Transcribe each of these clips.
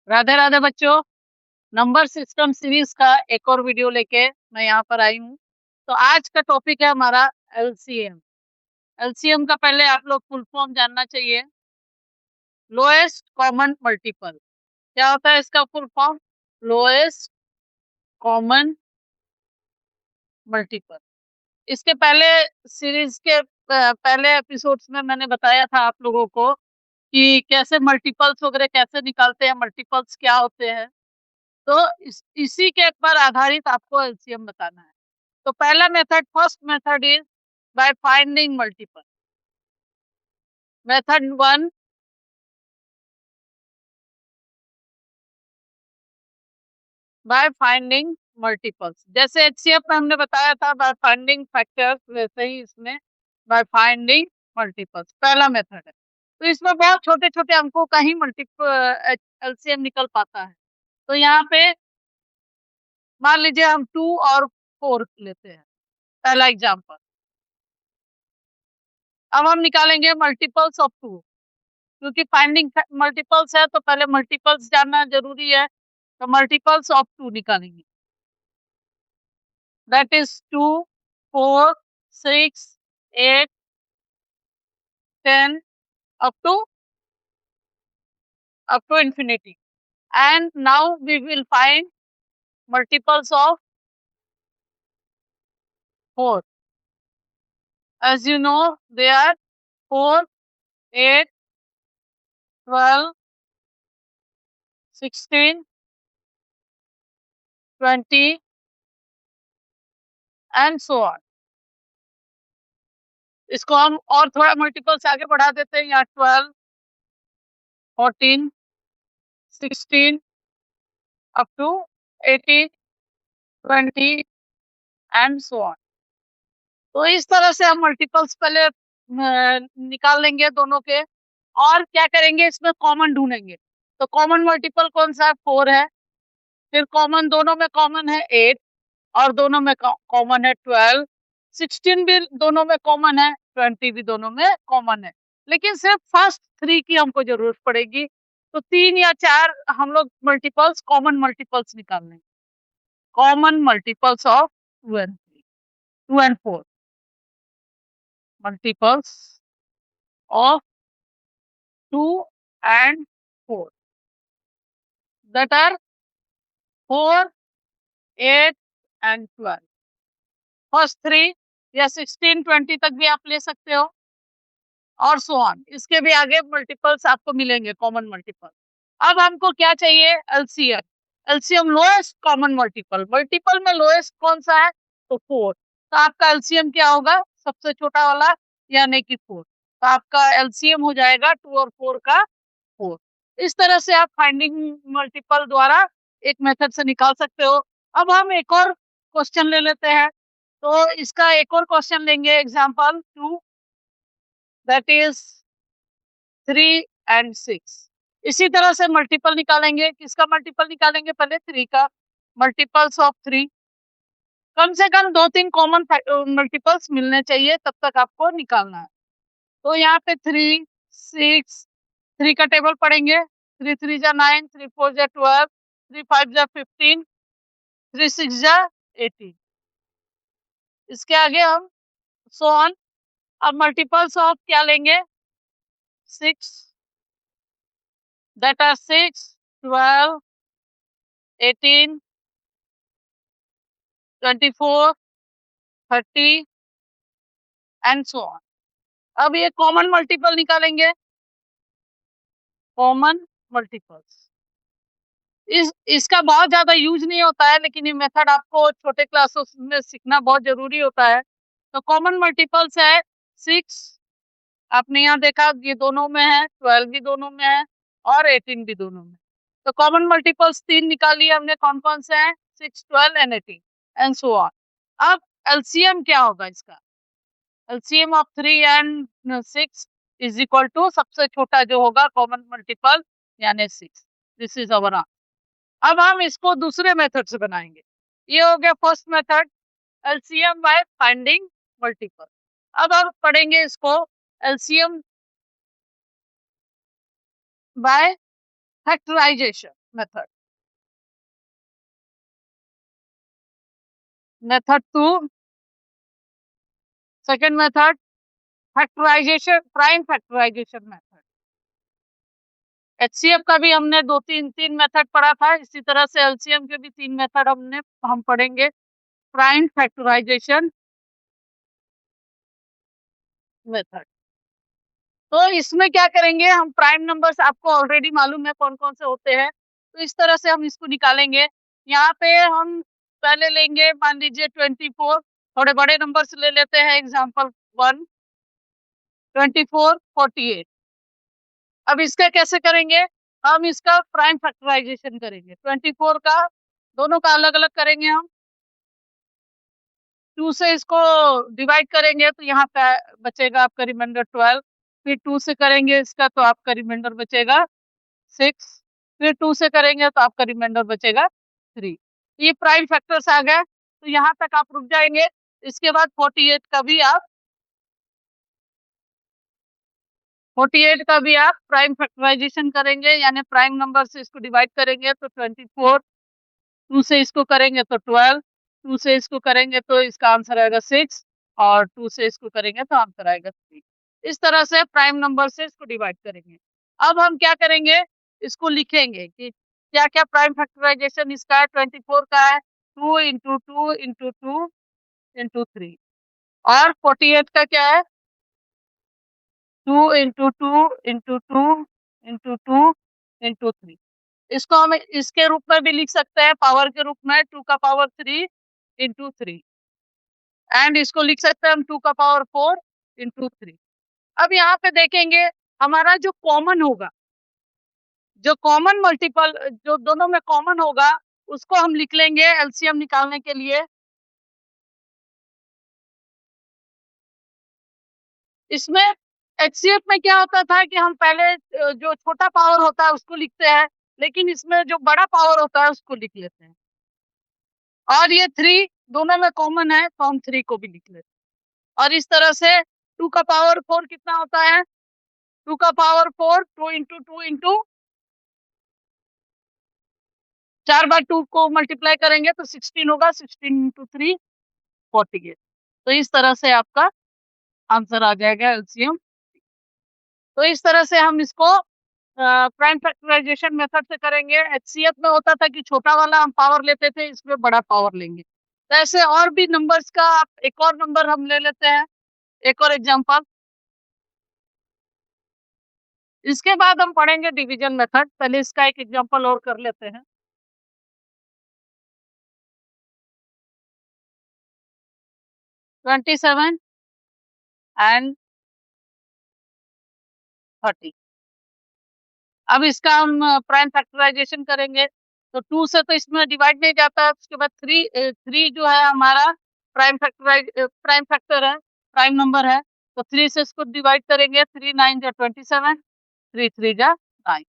राधे राधे बच्चों। Number system series का एक और वीडियो लेके मैं यहाँ पर आई हूँ। तो आज का टॉपिक है हमारा एलसीएम। एलसीएम का पहले आप लोग फुल फॉर्म जानना चाहिए। लोएस्ट कॉमन मल्टीपल क्या होता है इसका full form? Lowest common multiple. इसके पहले सीरीज के पहले एपिसोड्स में मैंने बताया था आप लोगों को कि कैसे मल्टीपल्स वगैरह कैसे निकालते हैं, मल्टीपल्स क्या होते हैं। तो इसी के पर आधारित आपको एलसीएम बताना है। तो पहला method, first method is by finding multiple. Method one, by finding multiples. जैसे एचसीएफ में हमने बताया था बाय फाइंडिंग फैक्टर्स, वैसे ही इसमें बाय फाइंडिंग मल्टीपल्स पहला मेथड है। तो इसमें बहुत छोटे छोटे अंकों का ही मल्टीपल एलसीएम निकल पाता है। तो यहाँ पे मान लीजिए हम 2 और 4 लेते हैं, पहला एग्जाम्पल। अब हम निकालेंगे मल्टीपल्स ऑफ 2, क्योंकि फाइंडिंग मल्टीपल्स है तो पहले मल्टीपल्स जानना जरूरी है। तो मल्टीपल्स ऑफ 2 निकालेंगे, that is 2, 4, 6, 8, 10 up to infinity. And now we will find multiples of 4. As you know, they are 4, 8, 12, 16, 20 and so on. इसको हम और थोड़ा मल्टीपल से आगे बढ़ा देते हैं। यहाँ 12, 14, 16 up to 18, 20 and so on. तो इस तरह से हम मल्टीपल्स पहले निकाल लेंगे दोनों के, और क्या करेंगे इसमें कॉमन ढूंढेंगे। तो कॉमन मल्टीपल कौन सा है? 4 है। फिर कॉमन, दोनों में कॉमन है 8 और दोनों में कॉमन है 12, 16 भी दोनों में कॉमन है, 20 भी दोनों में कॉमन है। लेकिन सिर्फ फर्स्ट 3 की हमको जरूरत पड़ेगी। तो 3 या 4 हम लोग मल्टीपल्स, कॉमन मल्टीपल्स निकाल लेंगे। Common multiples of 2 and 4, multiples of 2 and 4, that are 4, 8 and 12. First 3 या 16, 20 तक भी आप ले सकते हो, और सो ऑन। इसके भी आगे मल्टीपल्स आपको मिलेंगे, कॉमन मल्टीपल। अब हमको क्या चाहिए? LCM. LCM lowest common multiple. Multiple में लोएस्ट कौन सा है? तो 4। तो आपका एलसीएम क्या होगा? सबसे छोटा वाला, यानी कि 4। तो आपका एलसीएम हो जाएगा 2 और 4 का 4। इस तरह से आप फाइंडिंग मल्टीपल द्वारा एक मेथड से निकाल सकते हो। अब हम एक और क्वेश्चन ले लेते हैं। तो इसका एक और क्वेश्चन लेंगे, एग्जांपल 2, दैट इज 3 and 6। इसी तरह से मल्टीपल निकालेंगे। किसका मल्टीपल निकालेंगे? पहले 3 का। मल्टीपल्स ऑफ 3, कम से कम 2-3 कॉमन मल्टीपल्स मिलने चाहिए, तब तक आपको निकालना है। तो यहाँ पे 3, 6, 3 का टेबल पढ़ेंगे। 3 3 जा 9, 3 4 जा 12, 3 5 जा 15, 3 6 जा 18। इसके आगे हम सो ऑन। अब मल्टीपल्स ऑफ क्या लेंगे? 6, that are 6, 12, 18, 24, 30 and so on. अब ये कॉमन मल्टीपल निकालेंगे, कॉमन मल्टीपल्स। इसका बहुत ज्यादा यूज नहीं होता है, लेकिन ये मेथड आपको छोटे क्लासेस में सीखना बहुत जरूरी होता है। तो कॉमन मल्टीपल्स है 6, आपने यहाँ देखा ये दोनों में है, 12 भी दोनों में है और 18 भी दोनों में। तो कॉमन मल्टीपल्स 3 निकाली हमने, कौन कौन से हैं? 6, 12 एंड 18 एंड सो ऑन। अब एलसीएम क्या होगा इसका? LCM of 3 and 6 is equal to सबसे छोटा जो होगा कॉमन मल्टीपल, यानी 6। This is our answer. अब हम इसको दूसरे मेथड से बनाएंगे। ये हो गया first method, LCM by finding multiple. अब हम पढ़ेंगे इसको LCM by factorisation. Method. Method 2, second method factorisation, prime factorisation method. HCF का भी हमने तीन मेथड पढ़ा था, इसी तरह से एलसीएम के भी 3 मेथड हम पढ़ेंगे। Prime factorisation method. तो इसमें क्या करेंगे हम, प्राइम नंबर्स आपको ऑलरेडी मालूम है कौन कौन से होते हैं, तो इस तरह से हम इसको निकालेंगे। यहाँ पे हम पहले लेंगे, मान लीजिए 24, थोड़े बड़े नंबर्स ले लेते हैं, एग्जाम्पल 1, 24, 48। अब इसका कैसे करेंगे, हम इसका प्राइम फैक्टराइजेशन करेंगे। 24 का दोनों का अलग अलग करेंगे हम, 2 से इसको डिवाइड करेंगे तो यहाँ पे बचेगा आपका रिमाइंडर 12, फिर 2 से करेंगे इसका तो आपका रिमाइंडर बचेगा 6, फिर 2 से करेंगे तो आपका रिमाइंडर बचेगा 3। ये प्राइम फैक्टर्स आ गए, तो यहाँ तक आप रुक जाएंगे। इसके बाद 48 का भी आप प्राइम फैक्टराइजेशन करेंगे, यानी प्राइम नंबर से इसको डिवाइड करेंगे तो 24, 2 से इसको करेंगे तो 12, 2 से इसको करेंगे तो इसका आंसर आएगा 6, और 2 से इसको करेंगे तो आंसर आएगा 3। इस तरह से प्राइम नंबर से इसको डिवाइड करेंगे। अब हम क्या करेंगे, इसको लिखेंगे कि क्या क्या प्राइम फैक्टराइजेशन इसका है। 24 का है 2 इंटू 2 इंटू 2 इंटू 3, और 48 का क्या है 2 इंटू 2 इंटू 2 इंटू 2 इंटू 3। इसको हम इसके रूप में भी लिख सकते हैं, पावर के रूप में 2 का पावर 3 इंटू 3, एंड इसको लिख सकते हैं हम 2 का पावर 4 इंटू 3। अब यहाँ पे देखेंगे हमारा जो कॉमन होगा, जो कॉमन मल्टीपल, जो दोनों में कॉमन होगा उसको हम लिख लेंगे एलसीएम निकालने के लिए। इसमें एचसीएफ में क्या होता था कि हम पहले जो छोटा पावर होता है उसको लिखते हैं, लेकिन इसमें जो बड़ा पावर होता है उसको लिख लेते हैं, और ये 3 दोनों में कॉमन है तो हम 3 को भी लिख लेते हैं। और इस तरह से 2 का पावर 4 कितना होता है, 2 का पावर 4 2 इंटू 2 इंटू 4 बार 2 को मल्टीप्लाई करेंगे तो 16 होगा, 16 इंटू 3 48। तो इस तरह से आपका आंसर आ जाएगा एलसीएम। तो इस तरह से हम इसको प्राइम फैक्टराइजेशन मेथड से करेंगे। एचसीएफ में होता था कि छोटा वाला हम पावर लेते थे, इसमें बड़ा पावर लेंगे। तो ऐसे और भी नंबर्स का एक और नंबर हम ले लेते हैं, एक और एग्जांपल। इसके बाद हम पढ़ेंगे डिवीजन मेथड, पहले इसका एक एग्जांपल और कर लेते हैं। 27 एंड 30। अब इसका हम प्राइम फैक्टराइजेशन करेंगे, तो 2 से तो इसमें डिवाइड नहीं जाता है। उसके बाद 3 जो है हमारा प्राइम फैक्टर है, प्राइम नंबर है, तो 3 से इसको डिवाइड करेंगे, 3 9 जा 27, 3 3 जा 9।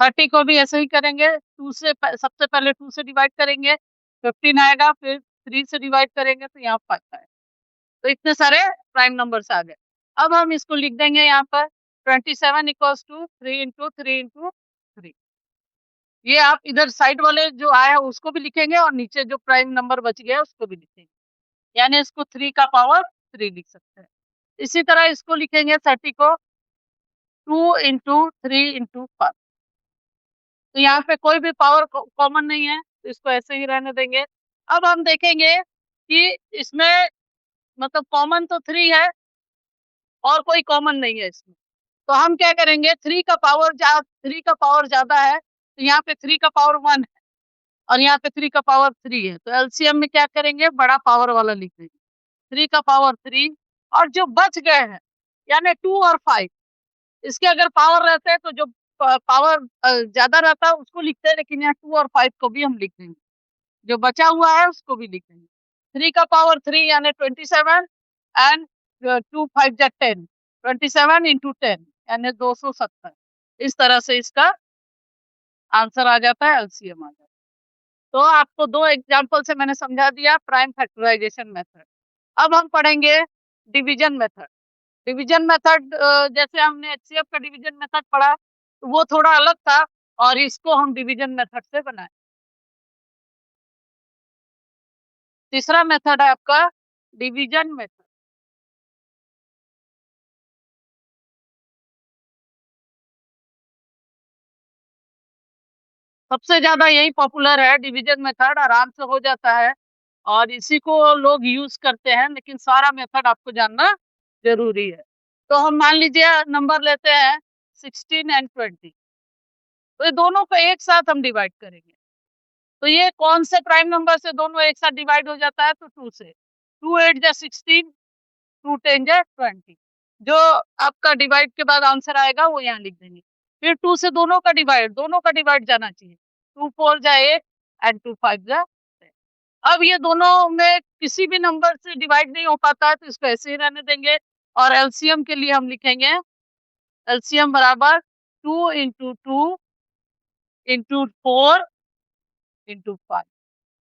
30 को भी ऐसे ही करेंगे, 2 से सबसे पहले 2 से डिवाइड करेंगे, 15 आएगा, फिर 3 से डिवाइड करेंगे तो यहाँ 5 आएगा। तो इतने सारे प्राइम नंबर्स आ गए। अब हम इसको लिख देंगे यहाँ पर 27 इक्वल्स टू 3 इंटू 3 इंटू 3। ये आप इधर साइड वाले जो आया उसको भी लिखेंगे, और नीचे जो प्राइम नंबर बच गया उसको भी लिखेंगे, यानी इसको 3 का पावर 3 लिख सकते हैं। इसी तरह इसको लिखेंगे 30 को 2 इंटू 3 इंटू 5। तो यहाँ पे कोई भी पावर कॉमन नहीं है, तो इसको ऐसे ही रहने देंगे। अब हम देखेंगे कि इसमें मतलब कॉमन तो 3 है और कोई कॉमन नहीं है इसमें, तो हम क्या करेंगे, 3 का पावर ज्यादा है, तो यहाँ पे 3 का पावर 1 है और यहाँ पे 3 का पावर 3 है, तो एलसीएम में क्या करेंगे, बड़ा पावर वाला लिख देंगे, 3 का पावर 3। और जो बच गए हैं यानी 2 और 5, इसके अगर पावर रहते हैं तो जो पावर ज्यादा रहता है उसको लिखते हैं, लेकिन यहाँ 2 और 5 को भी हम लिख देंगे, जो बचा हुआ है उसको भी लिख देंगे। 3 का पावर 3 यानी 27, एंड 2 5 जा 10, 27 इंटू 10 यानी 270। इस तरह से इसका आंसर आ जाता है, एलसीएम आ जाता है। तो आपको 2 एग्जांपल से मैंने समझा दिया प्राइम फैक्टराइजेशन मेथड। अब हम पढ़ेंगे डिवीजन मेथड। डिवीजन मेथड जैसे हमने एचसीएफ का डिवीजन मेथड पढ़ा, तो वो थोड़ा अलग था। और इसको हम डिवीजन मेथड से बनाए। तीसरा मेथड है आपका डिवीजन मेथड। सबसे ज्यादा यही पॉपुलर है, डिवीजन मेथड आराम से हो जाता है और इसी को लोग यूज करते हैं, लेकिन सारा मेथड आपको जानना जरूरी है। तो हम मान लीजिए नंबर लेते हैं 16 एंड 20, तो ये दोनों को एक साथ हम डिवाइड करेंगे। तो ये कौन से प्राइम नंबर से दोनों एक साथ डिवाइड हो जाता है? तो 2 से। 2 8 जा 16, 2 10 जा 20। जो आपका डिवाइड के बाद आंसर आएगा वो यहाँ लिख देंगे। फिर 2 से दोनों का डिवाइड जाना चाहिए। 2 4 जा 8 एंड 2 5 जा 10। अब ये दोनों में किसी भी नंबर से डिवाइड नहीं हो पाता है तो इसको ऐसे ही रहने देंगे। और एलसीएम के लिए हम लिखेंगे एलसीएम बराबर 2 इंटू 2 इंटू 4 इंटू 5।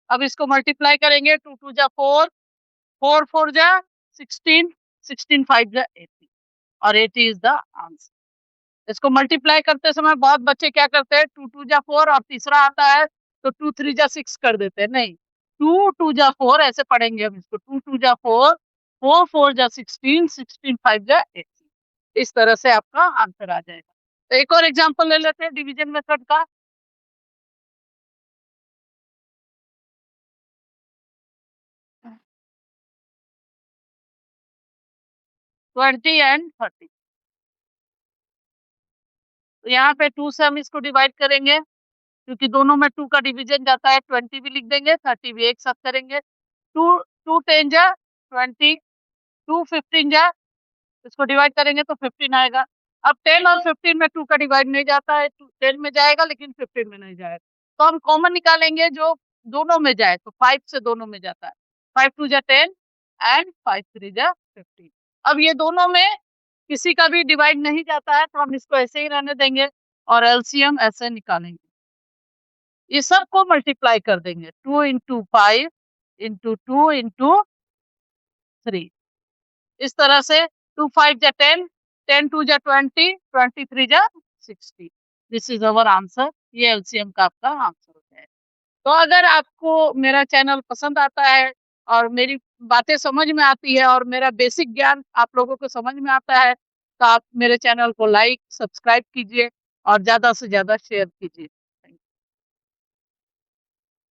अब इसको मल्टीप्लाई करेंगे, 2 2 जा 4, 4 4 जा 16, 16 5 जा 80 और 80 इज द आंसर। इसको मल्टीप्लाई करते समय बहुत बच्चे क्या करते हैं, 2 2 जा 4 और तीसरा आता है तो 2 3 जा 6 कर देते हैं। नहीं, 2 2 जा 4 ऐसे पढ़ेंगे हम इसको, 2 2 जा 4, 4 4 जा 16, 16 5 जा 80। इस तरह से आपका आंसर आ जाएगा। तो एक और एग्जांपल ले लेते हैं डिवीजन मेथड का। 20 एंड 30। तो यहाँ पे 2 से हम इसको डिवाइड करेंगे क्योंकि दोनों में 2 का डिवीजन जाता है। 20 भी लिख देंगे, 30 भी एक साथ करेंगे। 2 2 10 जा 20, 2 15 जा, इसको डिवाइड करेंगे तो 15 आएगा। अब 10 और 15 में 2 का डिवाइड नहीं जाता है, 10 में जाएगा लेकिन 15 में नहीं जाएगा। तो हम कॉमन निकालेंगे जो दोनों में जाए, तो 5 से दोनों में जाता है। 5 2 जा 10 एंड 5 3 जा 15। अब ये दोनों में किसी का भी डिवाइड नहीं जाता है तो हम इसको ऐसे ही रहने देंगे और एलसीएम ऐसे निकालेंगे। ये सबको मल्टीप्लाई कर देंगे, 2 इंटू 5 इंटू 2 इंटू 3। इस तरह से 2 5 जा 10, 10 2 जा 20, 23 जा 60। This is our answer. ये एलसीएम का आपका आंसर है। तो अगर आपको मेरा चैनल पसंद आता है और मेरी बातें समझ में आती है और मेरा बेसिक ज्ञान आप लोगों को समझ में आता है तो आप मेरे चैनल को लाइक सब्सक्राइब कीजिए और ज्यादा से ज्यादा शेयर कीजिए।